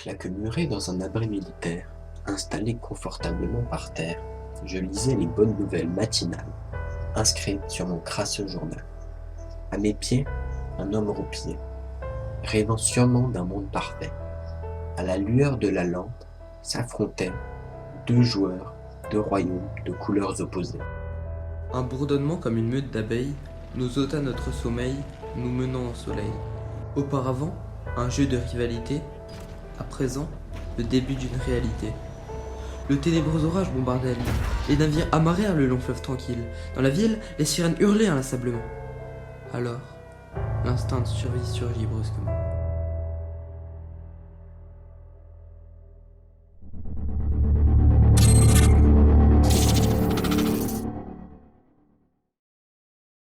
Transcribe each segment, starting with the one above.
Claquemuré dans un abri militaire, installé confortablement par terre, je lisais les bonnes nouvelles matinales, inscrites sur mon crasseux journal. À mes pieds, un homme roupillé, rêvant sûrement d'un monde parfait. À la lueur de la lampe s'affrontaient deux joueurs, deux royaumes de couleurs opposées. Un bourdonnement comme une meute d'abeilles nous ôta notre sommeil, nous menant au soleil. Auparavant, un jeu de rivalité, à présent, le début d'une réalité. Le ténébreux orage bombardait la ville. Les navires amarrèrent le long fleuve tranquille. Dans la ville, les sirènes hurlaient inlassablement. Alors, l'instinct de survie surgit brusquement.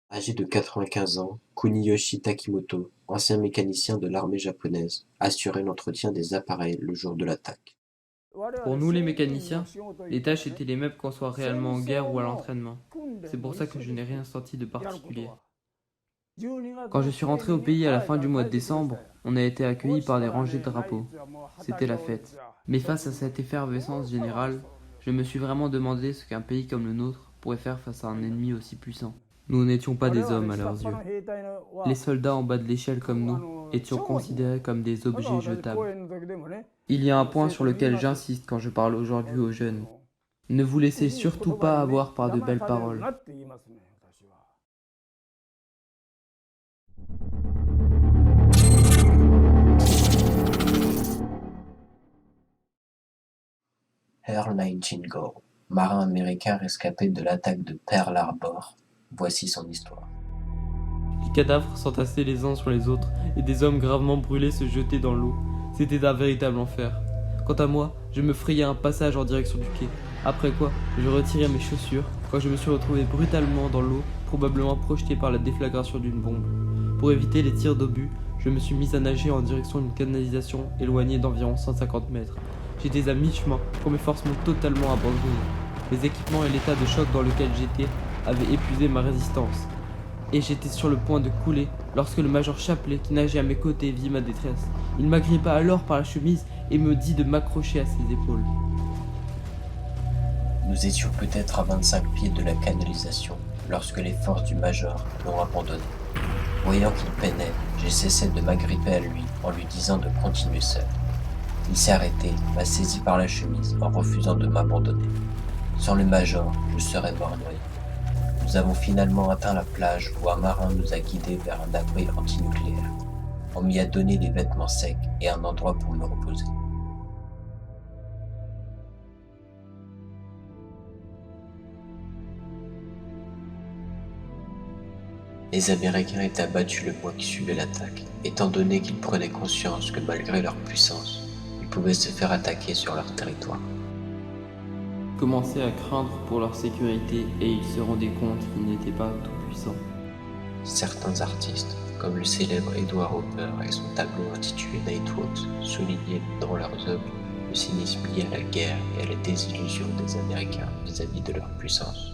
Âgé de 95 ans, Kuniyoshi Takimoto, ancien mécanicien de l'armée japonaise, assurait l'entretien des appareils le jour de l'attaque. Pour nous les mécaniciens, les tâches étaient les mêmes qu'on soit réellement en guerre ou à l'entraînement. C'est pour ça que je n'ai rien senti de particulier. Quand je suis rentré au pays à la fin du mois de décembre, on a été accueillis par des rangées de drapeaux. C'était la fête. Mais face à cette effervescence générale, je me suis vraiment demandé ce qu'un pays comme le nôtre pourrait faire face à un ennemi aussi puissant. Nous n'étions pas des hommes à leurs yeux. Les soldats en bas de l'échelle comme nous étions considérés comme des objets jetables. Il y a un point sur lequel j'insiste quand je parle aujourd'hui aux jeunes. Ne vous laissez surtout pas avoir par de belles paroles. Earl Nightingale, marin américain rescapé de l'attaque de Pearl Harbor, voici son histoire. Les cadavres s'entassaient les uns sur les autres et des hommes gravement brûlés se jetaient dans l'eau. C'était un véritable enfer. Quant à moi, je me frayais un passage en direction du quai. Après quoi, je retirais mes chaussures quand je me suis retrouvé brutalement dans l'eau, probablement projeté par la déflagration d'une bombe. Pour éviter les tirs d'obus, je me suis mis à nager en direction d'une canalisation éloignée d'environ 150 mètres. J'étais à mi-chemin quand mes forces m'ont totalement abandonné. Les équipements et l'état de choc dans lequel j'étais avaient épuisé ma résistance. Et j'étais sur le point de couler lorsque le major Chapelet, qui nageait à mes côtés, vit ma détresse. Il m'agrippa alors par la chemise et me dit de m'accrocher à ses épaules. Nous étions peut-être à 25 pieds de la canalisation lorsque les forces du major l'ont abandonné. Voyant qu'il peinait, j'ai cessé de m'agripper à lui en lui disant de continuer seul. Il s'est arrêté, m'a saisi par la chemise en refusant de m'abandonner. Sans le major, je serais mort noyé. Nous avons finalement atteint la plage où un marin nous a guidés vers un abri antinucléaire. On m'y a donné des vêtements secs et un endroit pour me reposer. Les Américains étaient abattus le mois qui suivait l'attaque, étant donné qu'ils prenaient conscience que malgré leur puissance, ils pouvaient se faire attaquer sur leur territoire. Commençaient à craindre pour leur sécurité et ils se rendaient compte qu'ils n'étaient pas tout puissants. Certains artistes, comme le célèbre Edward Hopper et son tableau intitulé Nightwatch, soulignaient dans leurs œuvres le cynisme lié à la guerre et à la désillusion des Américains vis-à-vis de leur puissance.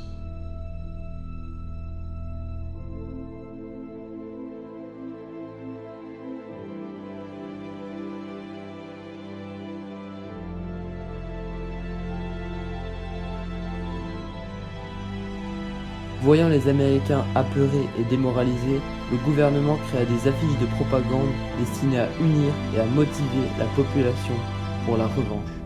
Voyant les Américains apeurés et démoralisés, le gouvernement créa des affiches de propagande destinées à unir et à motiver la population pour la revanche.